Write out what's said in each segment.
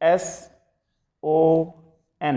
SON.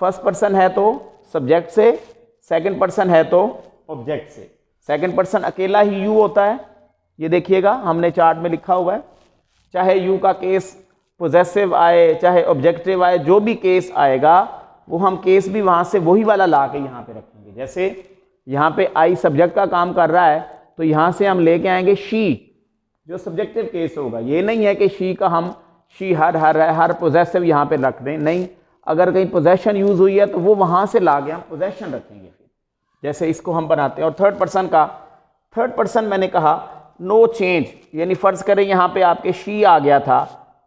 First person है तो subject से, सेकंड पर्सन है तो ऑब्जेक्ट से। सेकंड पर्सन अकेला ही यू होता है, ये देखिएगा हमने चार्ट में लिखा हुआ है। चाहे यू का केस पोजेसिव आए चाहे ऑब्जेक्टिव आए, जो भी केस आएगा वो हम केस भी वहाँ से वही वाला ला के यहाँ पे रखेंगे। जैसे यहाँ पे आई सब्जेक्ट का काम कर रहा है तो यहाँ से हम लेके आएंगे शी, जो सब्जेक्टिव केस होगा। ये नहीं है कि शी का हम शी हर पोजेसिव यहाँ पे रख दें, नहीं, अगर कहीं पोजेशन यूज हुई है तो वो वहाँ से ला के हम पोजेशन रखेंगे। फिर जैसे इसको हम बनाते हैं। और थर्ड पर्सन मैंने कहा नो चेंज, यानी फर्ज करें यहाँ पे आपके शी आ गया था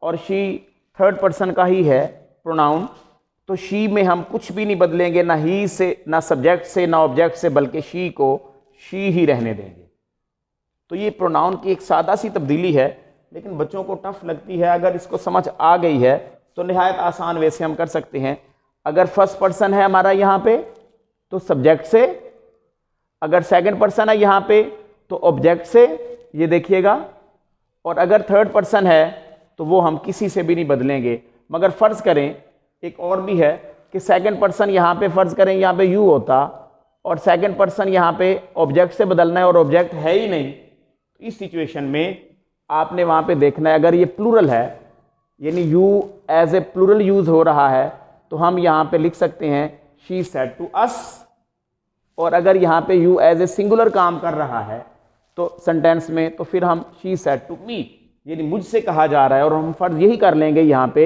और शी थर्ड पर्सन का ही है प्रोनाउन, तो शी में हम कुछ भी नहीं बदलेंगे, ना ही से, ना सब्जेक्ट से, ना ऑब्जेक्ट से, बल्कि शी को शी ही रहने देंगे। तो ये प्रोनाउन की एक सादा सी तब्दीली है, लेकिन बच्चों को टफ लगती है। अगर इसको समझ आ गई है तो निहायत आसान वे से हम कर सकते हैं। अगर फर्स्ट पर्सन है हमारा यहाँ पे तो सब्जेक्ट से, अगर सेकंड पर्सन है यहाँ पे तो ऑब्जेक्ट से, ये देखिएगा, और अगर थर्ड पर्सन है तो वो हम किसी से भी नहीं बदलेंगे। मगर फ़र्ज़ करें एक और भी है कि सेकंड पर्सन यहाँ पे फ़र्ज़ करें यहाँ पे यू होता और सेकंड पर्सन यहाँ पे ऑब्जेक्ट से बदलना है और ऑब्जेक्ट है ही नहीं, तो इस सिचुएशन में आपने वहाँ पे देखना है, अगर ये प्लूरल है यानी you as a plural use हो रहा है तो हम यहाँ पे लिख सकते हैं शी सेड टू अस, और अगर यहाँ पे यू एज ए सिंगुलर काम कर रहा है तो सेंटेंस में, तो फिर हम शी सेड टू मी, यानी मुझसे कहा जा रहा है, और हम फर्ज यही कर लेंगे यहाँ पे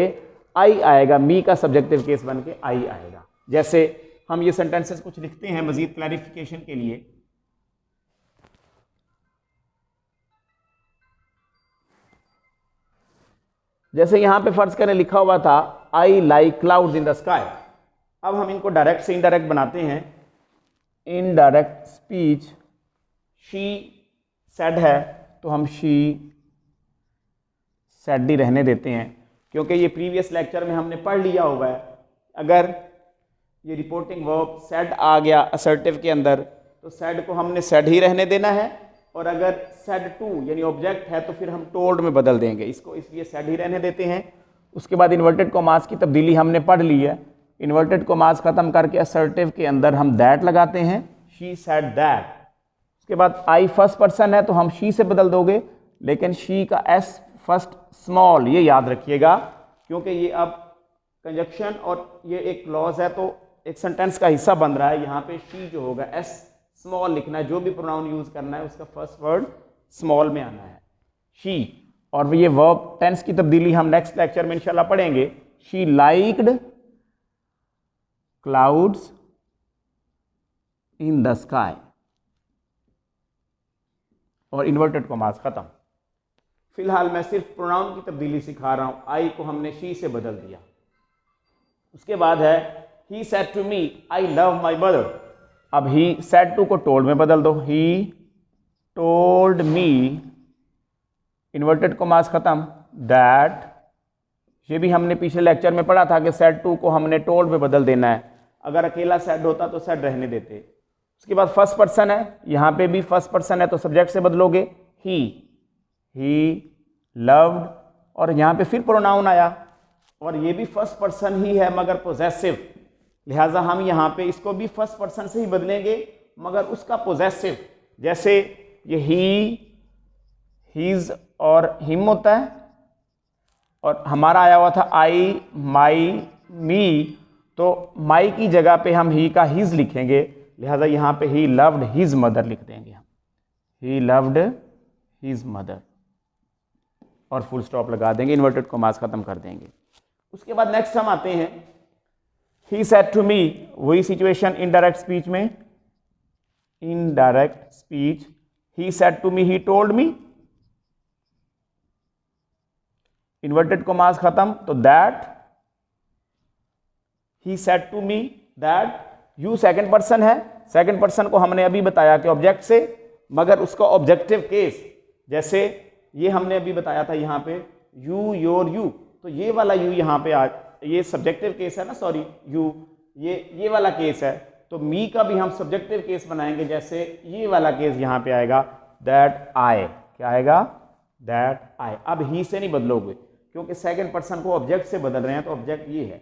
आई आएगा, मी का सब्जेक्टिव केस बन के आई आएगा। जैसे हम ये सेंटेंसेस कुछ लिखते हैं मजीद क्लैरिफिकेशन के लिए। जैसे यहाँ पे फर्ज करें लिखा हुआ था I like clouds in the sky. अब हम इनको डायरेक्ट से इनडायरेक्ट बनाते हैं। इनडायरेक्ट स्पीच, शी सेड है तो हम शी सेड ही रहने देते हैं, क्योंकि ये प्रीवियस लेक्चर में हमने पढ़ लिया हुआ है। अगर ये रिपोर्टिंग वर्ब सेड आ गया असर्टिव के अंदर तो सेड को हमने सेड ही रहने देना है, और अगर सेड टू यानी ऑब्जेक्ट है तो फिर हम टोल्ड में बदल देंगे इसको, इसलिए सेड ही रहने देते हैं। उसके बाद इन्वर्टेड कॉमास की तब्दीली हमने पढ़ ली है। इन्वर्टेड कॉमास ख़त्म करके असर्टिव के अंदर हम दैट लगाते हैं, शी सेड दैट। उसके बाद आई फर्स्ट पर्सन है तो हम शी से बदल दोगे, लेकिन शी का एस फर्स्ट स्मॉल, ये याद रखिएगा, क्योंकि ये अब कंजक्शन और ये एक क्लॉज है तो एक सेंटेंस का हिस्सा बन रहा है। यहाँ पे शी जो होगा एस स्मॉल लिखना है, जो भी प्रोनाउन यूज करना है उसका फर्स्ट वर्ड स्मॉल में आना है, शी। और ये वर्ब टेंस की तब्दीली हम नेक्स्ट लेक्चर में इंशाल्लाह पढ़ेंगे। She liked clouds in the sky, और इन्वर्टेड कॉमास खत्म। फिलहाल मैं सिर्फ प्रोनाउन की तब्दीली सिखा रहा हूं। आई को हमने शी से बदल दिया। उसके बाद है he said to me I love my mother. अब ही सेड टू को टोल्ड में बदल दो, he told me, inverted commas खत्म, दैट। ये भी हमने पिछले लेक्चर में पढ़ा था कि सेड टू को हमने टोल्ड में बदल देना है। अगर अकेला सेड होता तो सेड रहने देते। उसके बाद फर्स्ट पर्सन है, यहाँ पे भी फर्स्ट पर्सन है तो सब्जेक्ट से बदलोगे ही लव्ड, और यहाँ पे फिर प्रोनाउन आया और ये भी फर्स्ट पर्सन ही है मगर पोजेसिव, लिहाजा हम यहाँ पे इसको भी फर्स्ट पर्सन से ही बदलेंगे मगर उसका पोजेसिव। जैसे ये ही, हीज और हिम होता है, और हमारा आया हुआ था आई माई मी, तो माई की जगह पे हम ही का हिज लिखेंगे, लिहाजा यहाँ पे ही लव्ड हिज मदर लिख देंगे हम, ही लव्ड हिज मदर, और फुल स्टॉप लगा देंगे, इन्वर्टेड कॉमास खत्म कर देंगे। उसके बाद नेक्स्ट हम आते हैं ही सेड टू मी, वही सिचुएशन इनडायरेक्ट स्पीच में। Indirect speech, he said to me, he told me, inverted commas खत्म तो that, he said to me that. You second person है, सेकंड पर्सन को हमने अभी बताया कि ऑब्जेक्ट से, मगर उसका ऑब्जेक्टिव केस, जैसे ये हमने अभी बताया था यहाँ पे यू योर यू, तो ये वाला यू यहाँ पे आ, ये सब्जेक्टिव केस है ना, सॉरी यू, ये वाला केस है, तो मी का भी हम सब्जेक्टिव केस बनाएंगे। जैसे ये वाला केस यहाँ पे आएगा दैट आई, क्या आएगा दैट आई। अब ही से नहीं बदलोगे क्योंकि सेकंड पर्सन को ऑब्जेक्ट से बदल रहे हैं, तो ऑब्जेक्ट ये है,